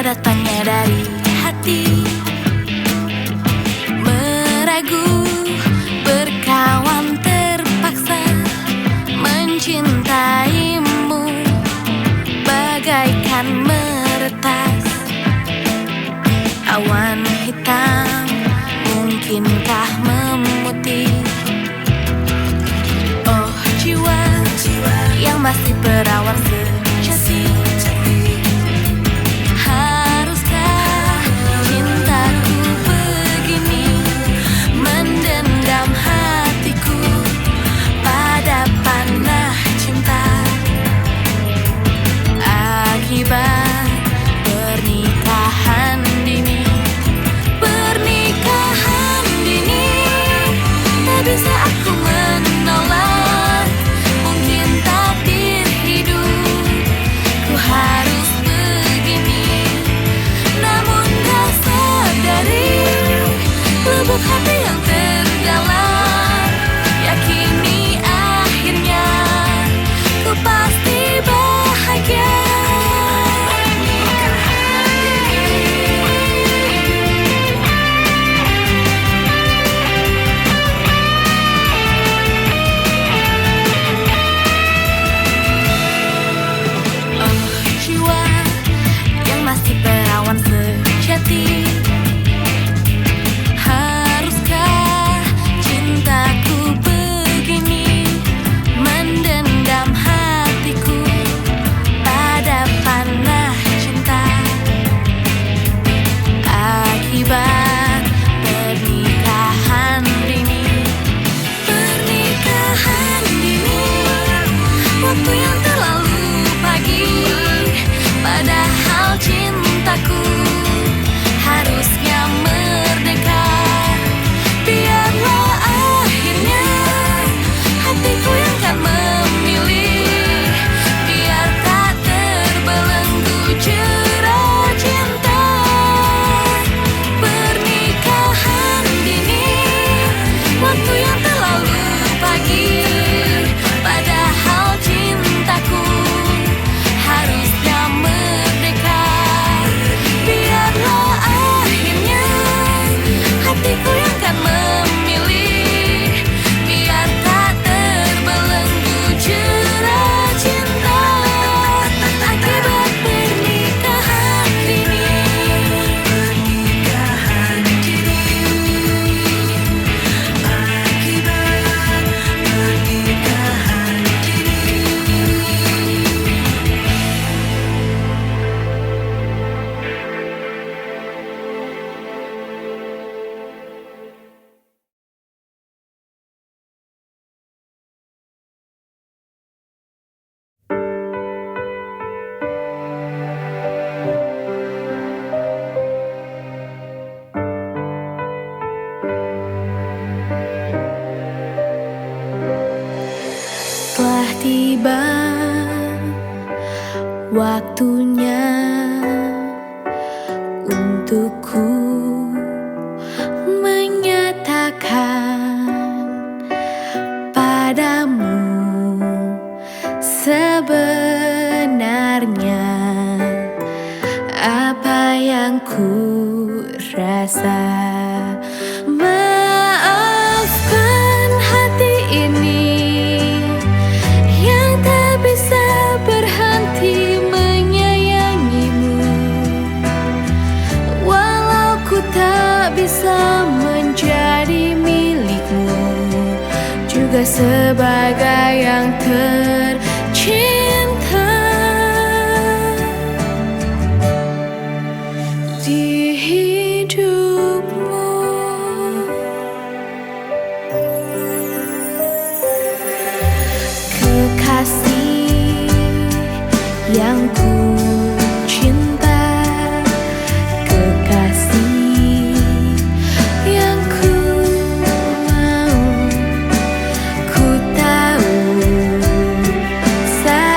datangnya dari hati. Meragu, berkawan terpaksa mencintaimu bagaikan meretas awan hitam, mungkinkah memutih? Oh jiwa yang masih perawan sejati, haruskah cintaku begini mendendam hatiku pada panah cinta akibat pernikahan dini. Pernikahan dini tak bisa aku menolak, mungkin takdir hidup ku harus begini. Namun kau sadari lubuk hati yang terdalam, yakini akhirnya ku pasti bahagia. Masih perawan sejati, haruskah cintaku begini mendendam hatiku pada panah cinta akibat pernikahan dini. Pernikahan dini, waktu yang terlalu pagi, padahal cintaku harusnya merdeka. Biarlah akhirnya hatiku yang kan memilih, biar tak terbelenggu jerat cinta. Pernikahan dini, waktu yang terlalu pagi, padahal cintaku harusnya merdeka. Biarlah akhirnya hatiku yang kan memilih, biar tak terbelenggu jerat cinta akibat pernikahan dini. Pernikahan dini akibat pernikahan dini. Telah tiba waktunya untukku menyatakan padamu sebenarnya apa yang ku rasa. Maafkan hati ini yang tak bisa berhenti menyayangimu, walau ku tak bisa menjadi milikmu, juga sebagai yang tercinta. Di hidupmu kekasih yang ku cinta, kekasih yang ku mau. Ku tahu saat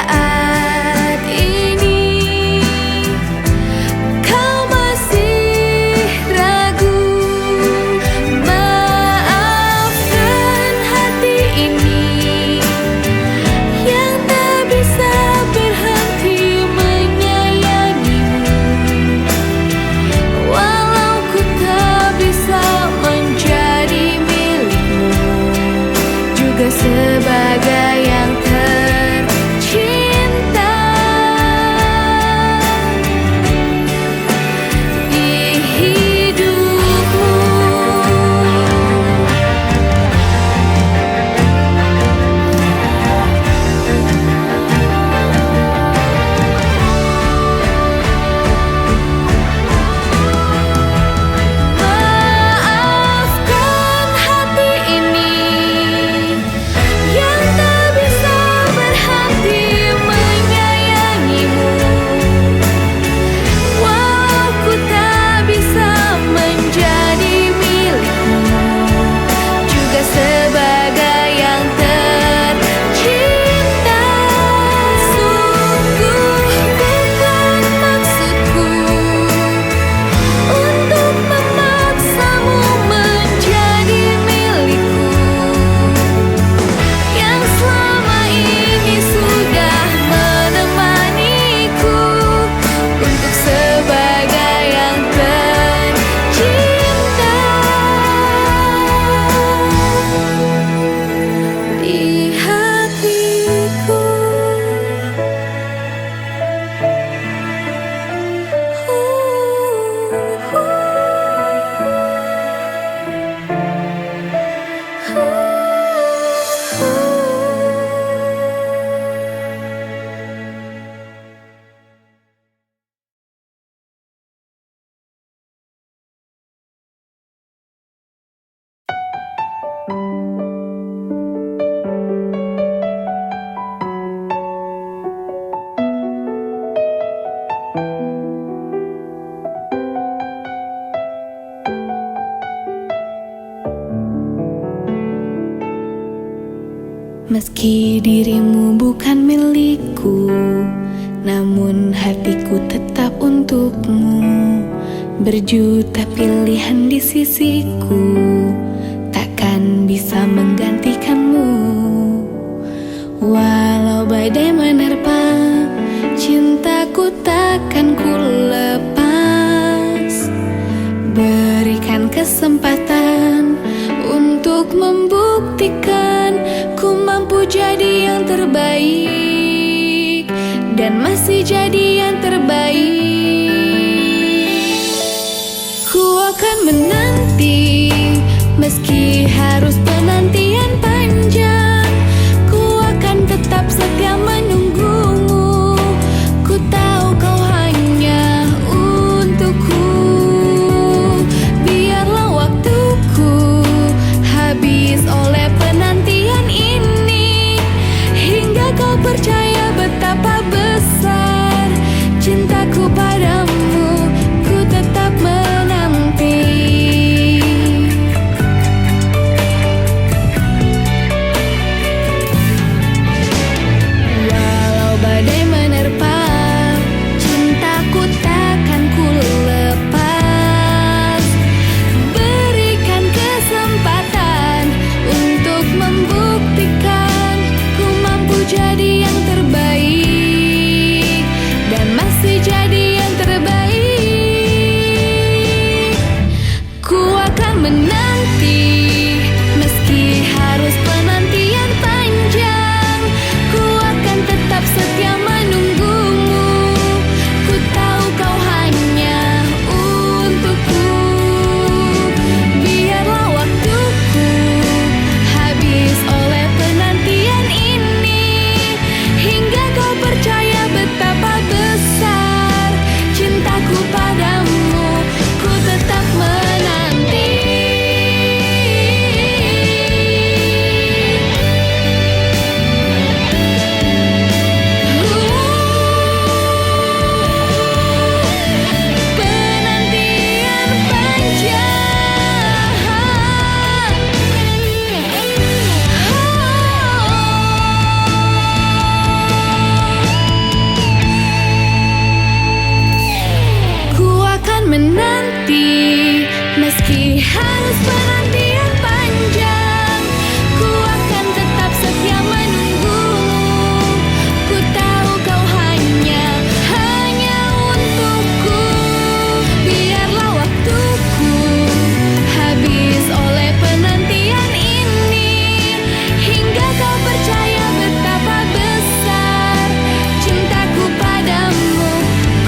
Meski dirimu bukan milikku, namun hatiku tetap untukmu. Berjuta pilihan di sisiku, takkan bisa menggantikanmu. Walau badai menerpa, cintaku takkan ku lepas. Berikan kesempatan untuk membuktikan ku mampu jadi yang terbaik, dan masih jadi yang terbaik. Ku akan menanti, meski harus penantian panjang. Ku akan tetap setia menunggumu. Ku tahu kau hanya untukku. Biarlah waktuku habis oleh penantian ini, hingga kau percaya betapa besar cintaku padamu. Ku tetap menanti. Walau badai menerpa, cintaku takkan ku lepas. Berikan kesempatan untuk membuktikan ku mampu jadi yang terbaik, dan masih jadi yang terbaik. Ku akan menanti, meski harus penantian panjang. Ku akan tetap setia menunggumu. Ku tahu kau hanya untukku. Biarlah waktuku habis oleh penantian ini, hingga kau percaya betapa besar cintaku padamu. Ku tetap menanti. Penantian panjang. Ku akan menanti, meski harus penantian panjang. Ku akan tetap setia menunggumu. Ku tahu kau hanya untukku. Biarlah waktuku habis oleh penantian ini, hingga kau percaya betapa besar cintaku padamu.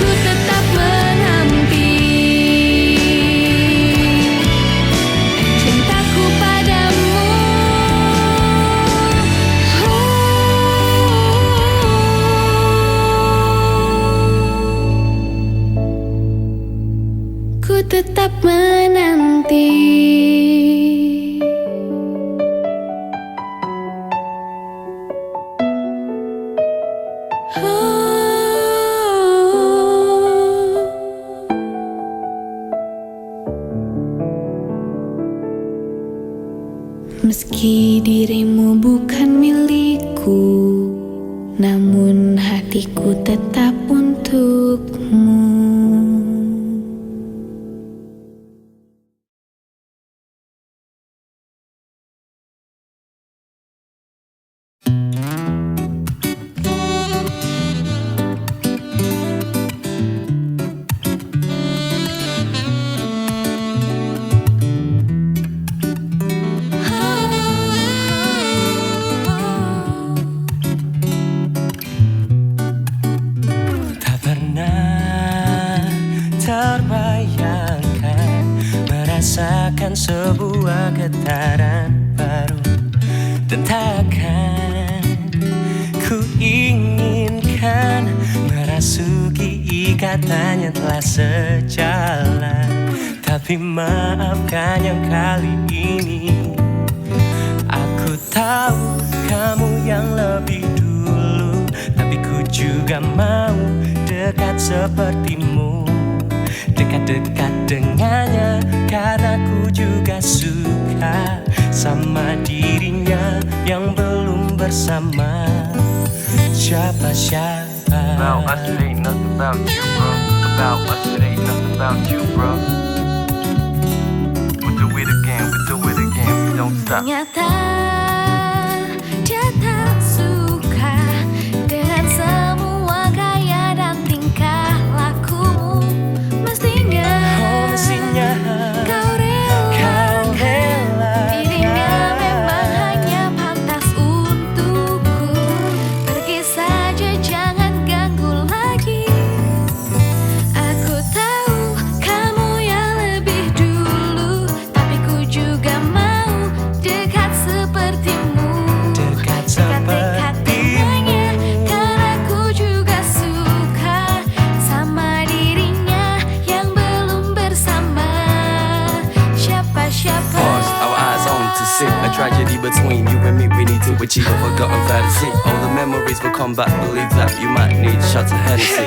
Ku tetap menanti. Cintaku padamu. Ku tetap menanti. Meski dirimu bukan milikku, namun hatiku tetap untukmu. Tak pernah terbayangkan merasakan sebuah getaran baru, dan takkan ku inginkan merasuki ikatan yang telah sejalan. Tapi maafkan yang kali ini, aku tahu kamu yang lebih dulu, tapi ku juga mau dekat sepertimu. Dekat-dekat dengannya, karena ku juga suka sama dirinya yang belum bersama siapa-siapa. About us it ain't nothing about you, bro. About us it ain't nothing about you, bro. We'll do it again, we don't stop. Ternyata dia tak suka dengan semua gaya dan tingkah lakumu. Mestinya kau rela dirinya memang hanya pantas untukku. Pergi saja, jangan ganggu lagi. Aku tahu kamu yang lebih dulu, tapi ku juga mau dekat sepertimu. Dekat-dekat dengannya, karena ku juga suka sama dirinya yang belum bersama siapa-siapa. Pause, our eyes on to see a tragedy between you and me. We need to achieve a forgotten fantasy. All the memories will come back. Believe that you might need a shot of Hennessy.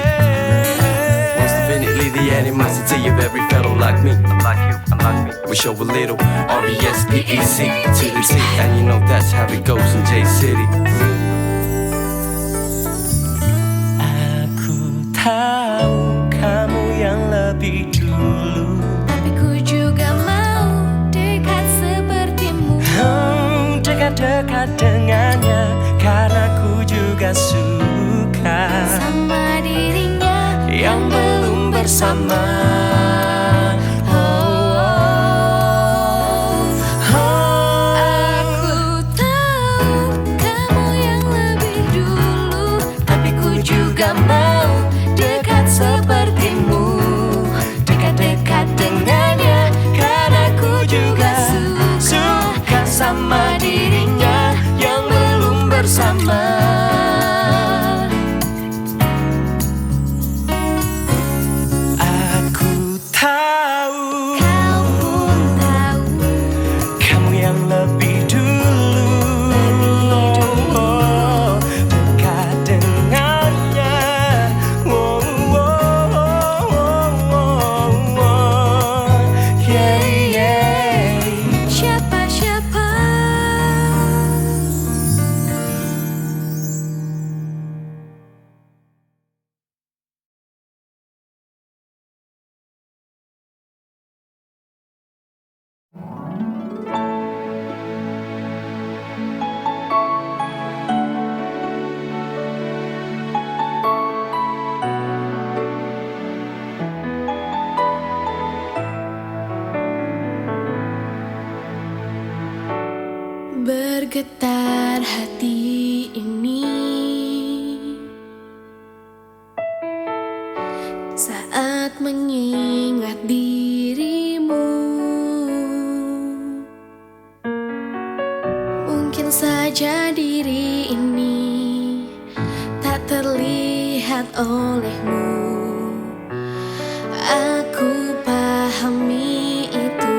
Most definitely the animosity of every fellow like me. Like you, I'm like me. We show a little R-E-S-P-E-C to the T, and you know that's how it goes in J-City. Aku tahu kamu yang lebih dulu, Tapi ku juga mau dekat sepertimu. dekat-dekat dengannya, karena ku juga suka Sama dirinya yang belum bersama. Aku tahu kamu yang lebih dulu, tapi ku juga mau dekat sepertimu. Dekat-dekat dengannya, karena ku juga suka sama dirinya yang belum bersama. Aku tahu Kau pun tahu kamu yang lebih dulu, dekat dengannya. Yeah, yeah. siapa-siapa. Bergetar hati ini saat mengingat dirimu. Mungkin saja diri ini tak terlihat olehmu. Aku pahami itu.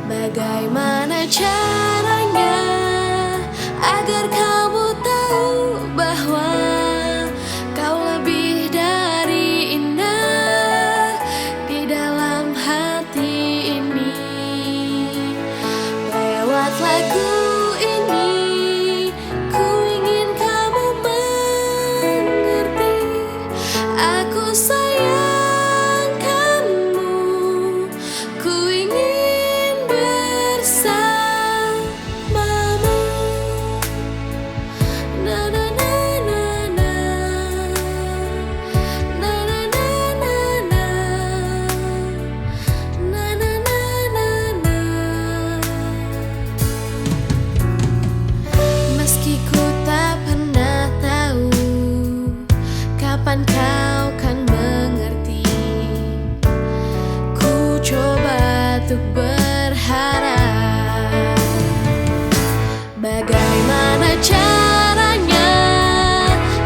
Bagaimana caranya agar kamu tahu bahwa kau lebih dari indah di dalam hati ini. Lewat lagu ini ku ingin kamu mengerti. Aku sayang kamu, ku ingin bersamamu. Na na na na na, na na na na na, na na na na na. Meski ku tak pernah tahu kapan kau kan mengerti, ku coba untuk berharap. Bagaimana caranya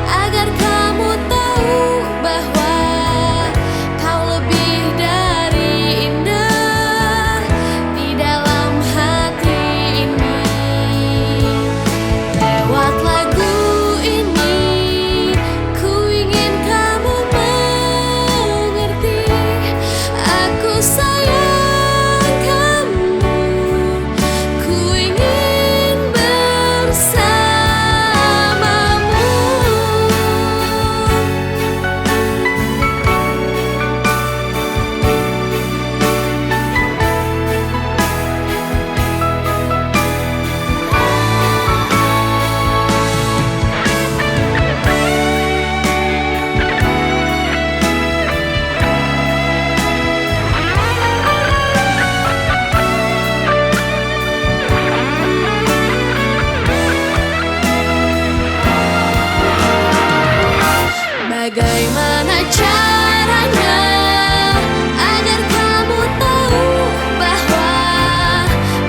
agar kamu tahu bahwa kau lebih dari indah di dalam hati ini. Lewat lagu ini ku ingin kamu mengerti. Aku sayang kamu, ku ingin bersamamu. caranya agar kamu tahu bahwa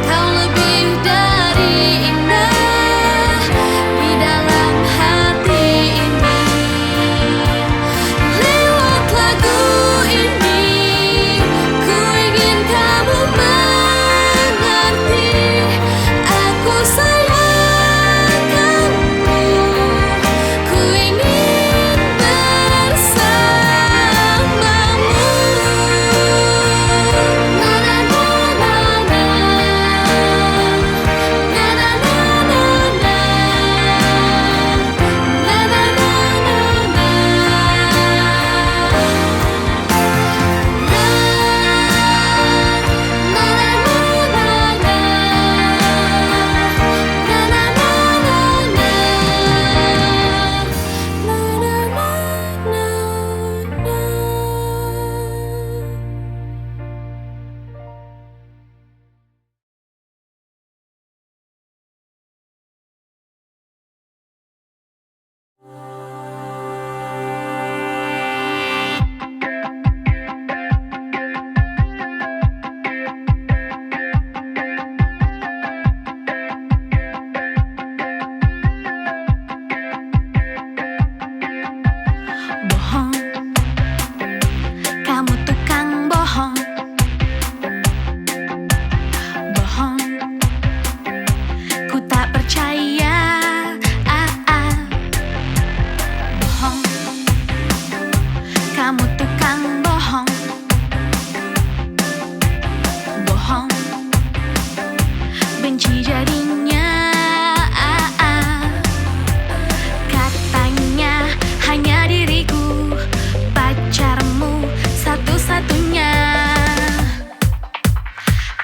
kau lebih dari indah di dalam hati ini. Lewat lagu ini ku ingin kamu mengerti, aku sayang kamu, ku ingin bersamamu. Na na na na na, na na na na na, na na bohong, kamu tukang bohong. Bohong, ku tak percaya. Bohong, kamu tukang bohong. Bohong, benci jadinya. Katanya hanya diriku pacarmu satu-satunya.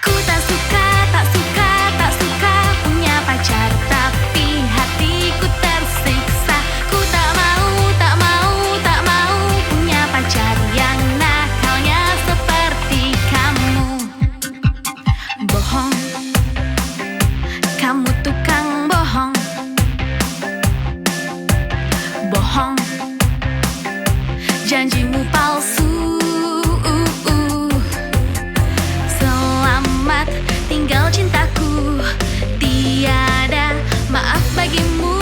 Ku tak suka, tak suka, tak suka punya pacar, tapi hatiku tersiksa. Ku tak mau, tak mau, tak mau punya pacar yang nakalnya seperti kamu. Bohong, kamu tukang bohong. Bohong, janjimu palsu. Selamat tinggal cintaku, tiada maaf bagimu.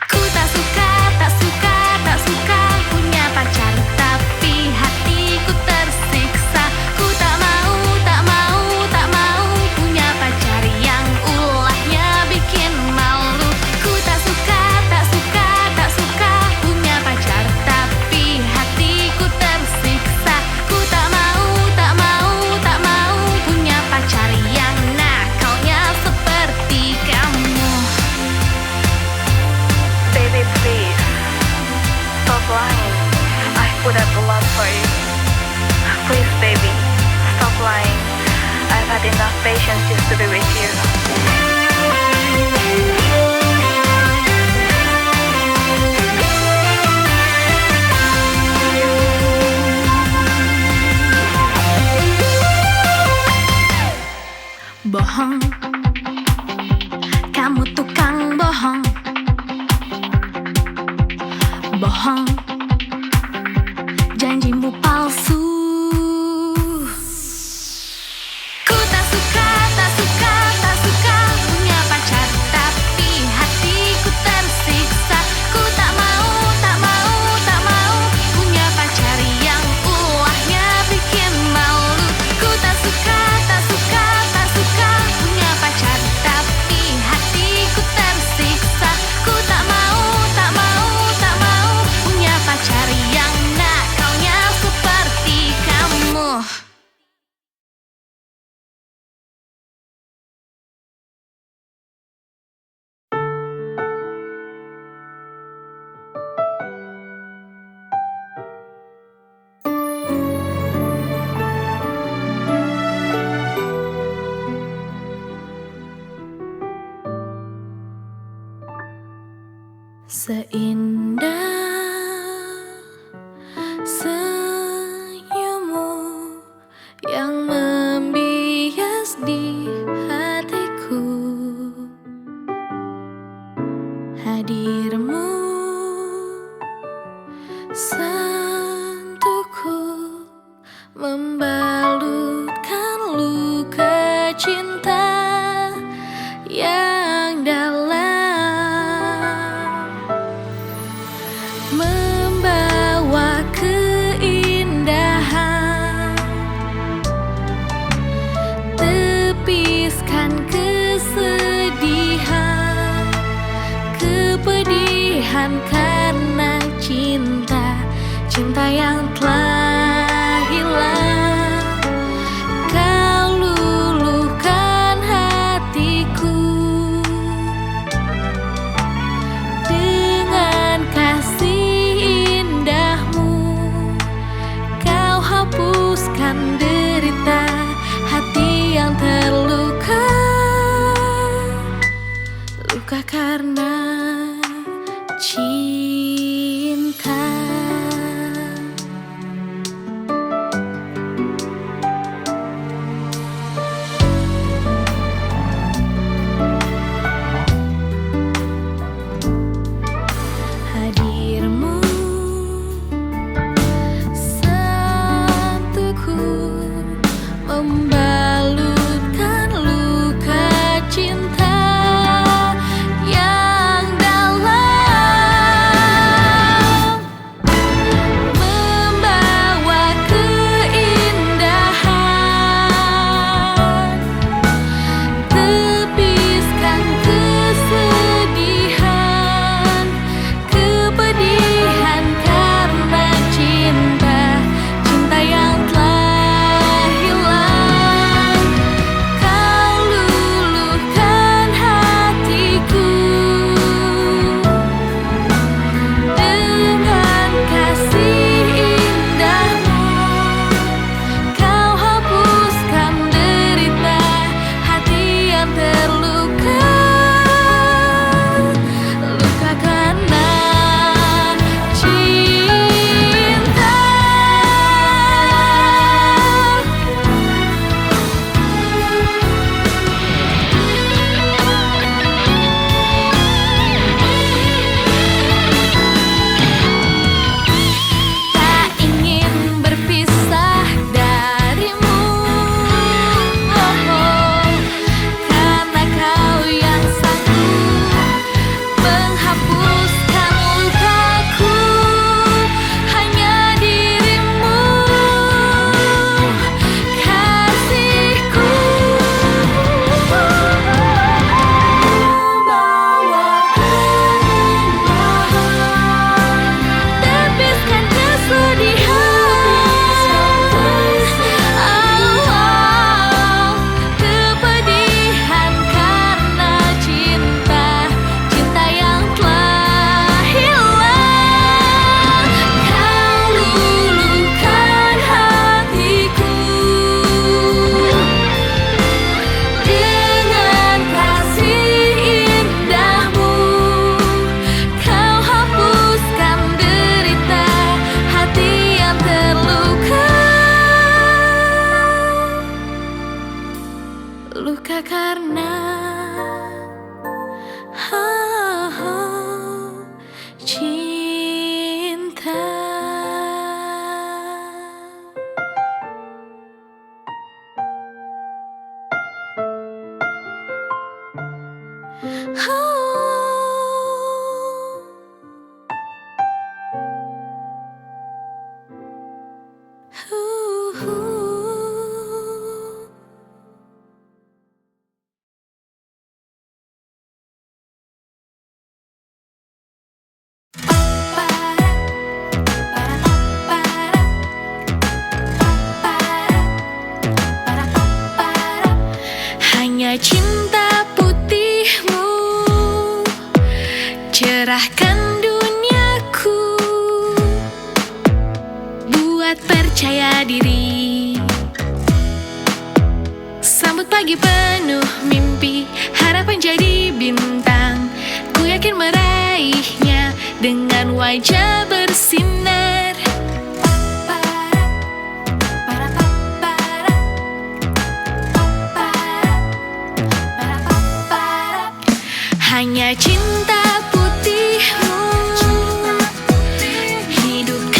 Ku tak suka, tak suka, tak suka punya pacar, tapi hatiku tersiksa. Ku tak mau, tak mau, tak mau punya pacar yang ulahnya bikin malu. Ku tak suka, tak suka, tak suka punya pacar, tapi hatiku tersiksa. Ku tak mau, tak mau, tak mau punya pacar yang nakalnya seperti kamu. Baby, please stop lying. I put up a lot for you. Please, baby, stop lying. I've had enough patience just to be with you. Bohong, kamu tukang bohong. Bohong, janjimu palsu. Ku tak suka, tak suka, tak suka punya pacar, tapi hatiku tersiksa. Ku tak mau, tak mau, tak mau punya pacar yang ulahnya bikin malu. Ku tak suka, tak suka, tak suka punya pacar, tapi hatiku tersiksa. Ku tak mau, tak mau, tak mau punya pacar yang nakalnya seperti kamu. Seindah senyummu yang membias di hatiku, hadirmu Sentuhku membalutkan luka cinta yang dalam, membawa keindahan, tepiskan kesedihan, kepedihan karena cinta, cinta yang telah hilang. Kau luluhkan hatiku dengan kasih indahmu. Kau hapuskan derita hati yang terluka, luka karena cinta. Hadirmu sentuhku membalutkan luka cinta yang dalam, membawa keindahan, tepiskan kesedihan, kepedihan karena cinta, cinta yang telah hilang. Kau luluhkan hatiku dengan kasih indahmu. Kau hapuskan derita hati yang terluka, luka karena cinta. Tak ingin berpisah darimu, karena kau yang sanggup menghapuskan lukaku. Hanya dirimu, kasihku, membawa keindahan, tepiskan kesedihan, kepedihan karena cinta, cinta yang telah hilang. Kau luluhkan hatiku dengan kasih indahmu. Kau hapuskan derita hati yang terluka, luka karena cinta. Hanya cinta putihmu cerahkan duniaku, buat percaya diri. Sambut pagi penuh mimpi, harapan jadi bintang. Ku yakin meraihnya dengan wajah bersinar. Hanya cinta putihmu, hidup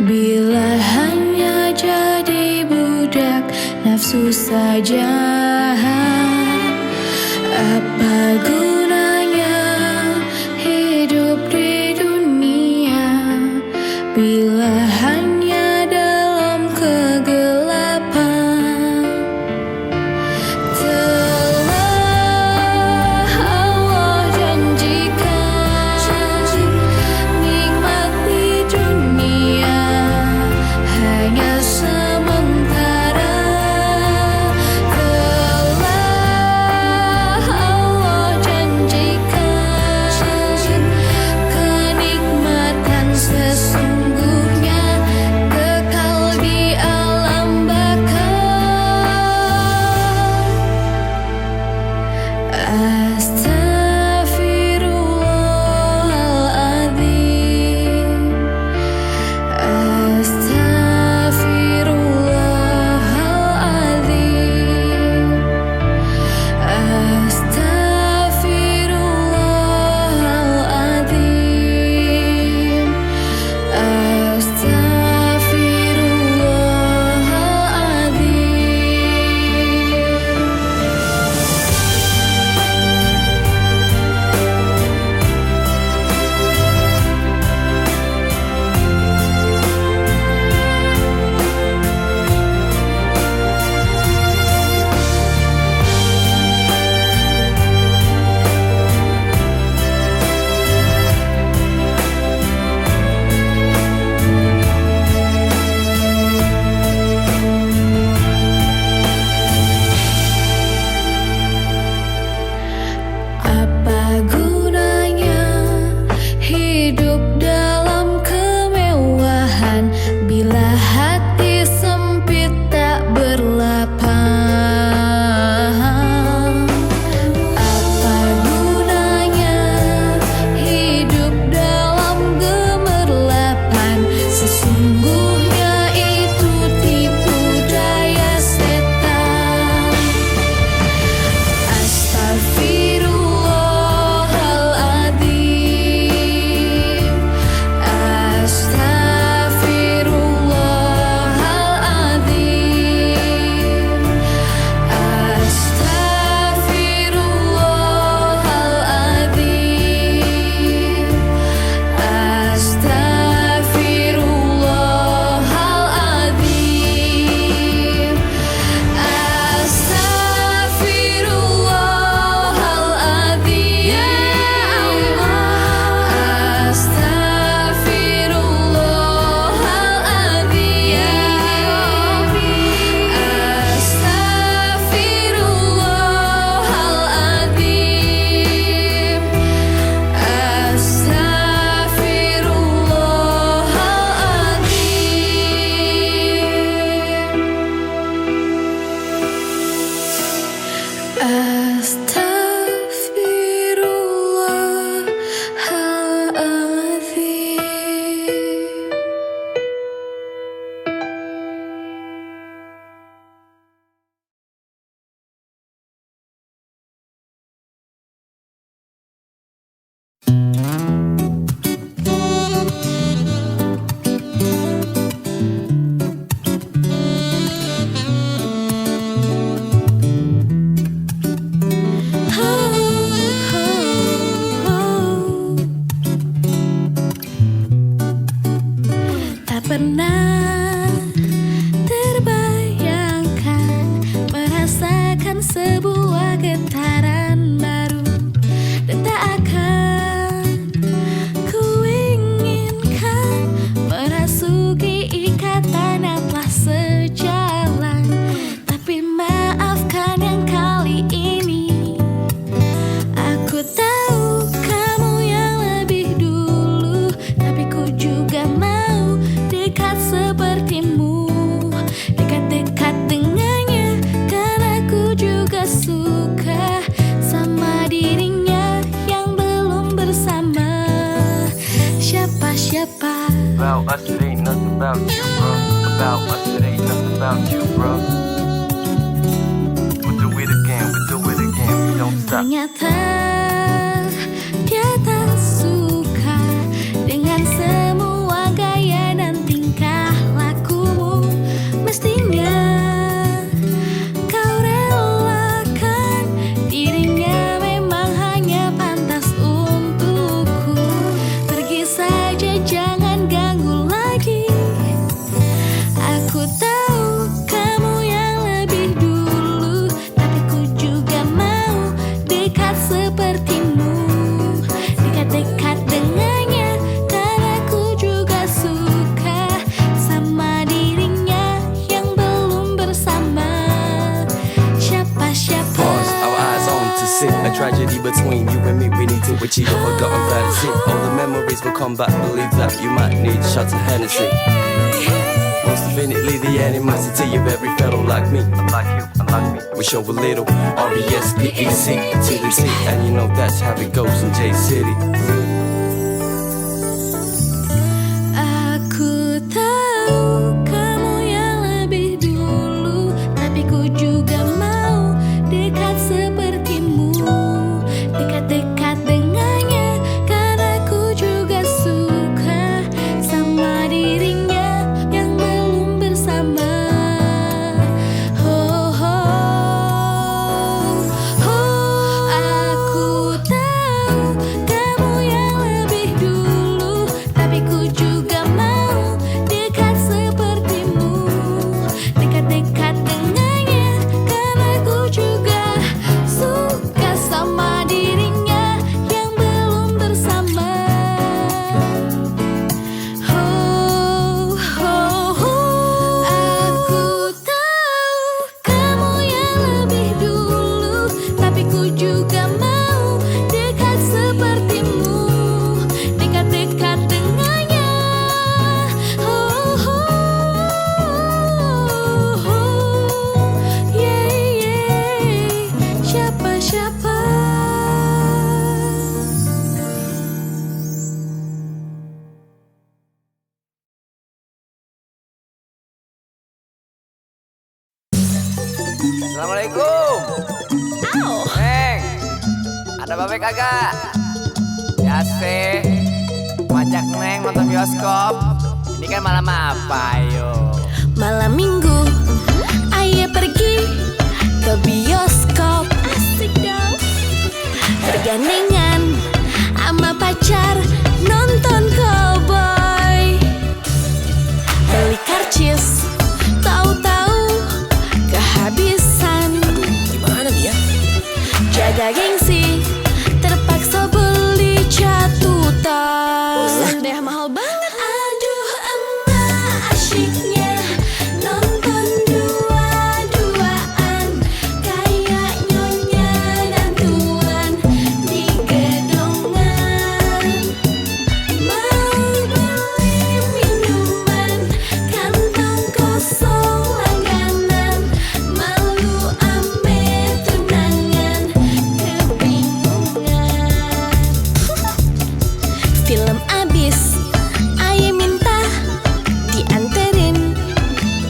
Bila hanya jadi budak nafsu saja, apa gunanya hidup di dunia bila hanya dalam kegelapan? Telah Allah janjikan nikmat di dunia hanya sementara. Telah Allah janjikan kenikmatan sesungguhnya kekal di alam baka. Astaghfirullahaladzim, Astaghfirullahaladzim, Apa gunanya hidup dalam kemewahan bila hati sempit tak berlapang? Apa gunanya hidup dalam gemerlapan? Sesungguhnya itu tipu daya setan. Astaghfirullahaladzim, tak pernah terbayangkan merasakan sebuah getaran baru, dan tak akan ku inginkan merasuki ikatan yang telah sejalan. Tapi maafkan yang kali ini, aku tahu kamu yang lebih dulu, tapi ku juga mau dekat sepertimu, dekat-dekat dengannya, karena ku juga suka sama dirinya yang belum bersama siapa-siapa. About us, it ain't nothing about you, bro. About us, it ain't nothing about you, bro. We'll do it again, we don't stop. Ternyata dia tak suka dengan semua gaya dan tingkah between you and me. We need to achieve a forgotten fantasy. All the memories will come back. Believe that you might need shots of Hennessy. Most definitely the animosity of every fellow like me. Unlike you, unlike me. We show a little R-E-S-P-E-C to the T. And you know that's how it goes in J-City. Aku tahu kamu yang lebih dulu, tapi ku juga mau dekat sepertimu. Dekat-dekat dengannya, karena ku juga suka sama dirinya yang belum bersama. Oh, oh, oh. Aku tahu kamu yang lebih dulu, tapi ku juga mau dekat sepertimu. Dekat-dekat dengannya, karena ku juga suka sama dirinya yang belum bersama. Oh, oh, oh. Aku tahu kamu yang lebih dulu, tapi ku juga mau dekat sepertimu. Dekat-dekat dengannya. Oh, oh, oh. Yeah, yeah. Siapa-siapa. Assalamualaikum. Neng, ada babe kagak? Biasa, ngajak Neng nonton bioskop. Ini kan malam apa, yo? Malam minggu, ayo pergi ke bioskop. Asik dong. Bergandengan sama pacar nonton cowboy. Beli karcis, tahu-tahu kehabisan. Gimana nih ya? Jaga gengsi, terpaksa beli catutan. Udah mahal banget. Aduh emak asyiknya nonton dua-duaan, kayak nyonya dan tuan di gedongan. Mau beli minuman, kantong kosong langganan, malu ampe tunangan, kebingungan. Film abis, aye minta dianterin.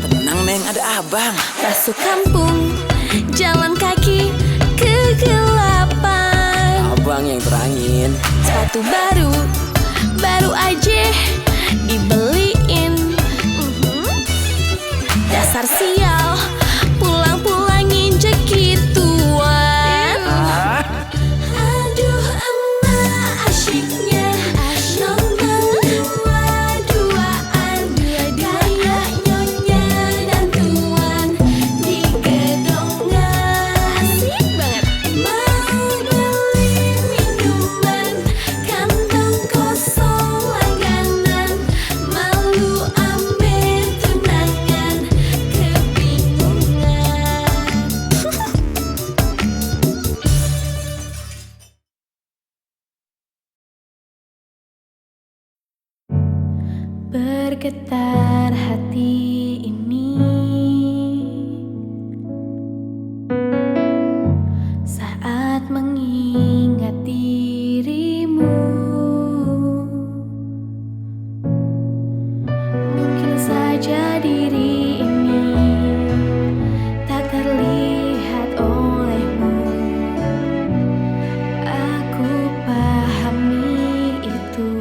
Tenang Neng, ada abang. Masuk kampung, jalan kaki kegelapan. Abang yang terangin. Sepatu baru, baru aja dibeliin. Dasar sial, pulang-pulang injek gituan. Aduh emak asyiknya nonton dua-duaan, kayak nyonya dan tuan di gedongan. Asik banget. Mau beli minuman, kantong kosong langganan, malu ampe tunangan, kebingungan. Bergetar hati ini saat mengingat dirimu. Mungkin saja diri ini tak terlihat olehmu. Aku pahami itu.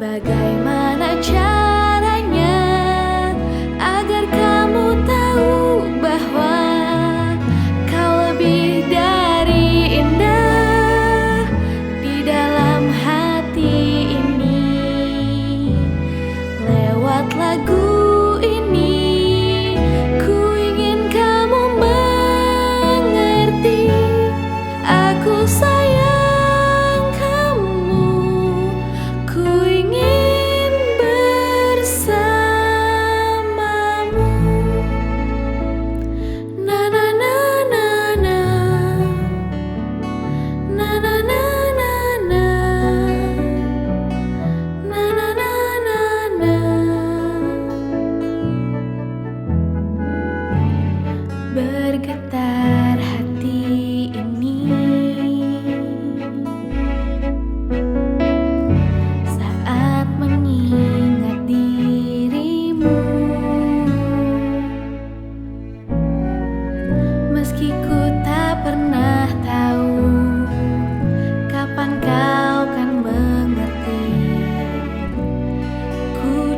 Bagaimana caranya agar kamu tahu bahwa kau lebih dari indah di dalam hati ini.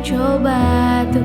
coba untuk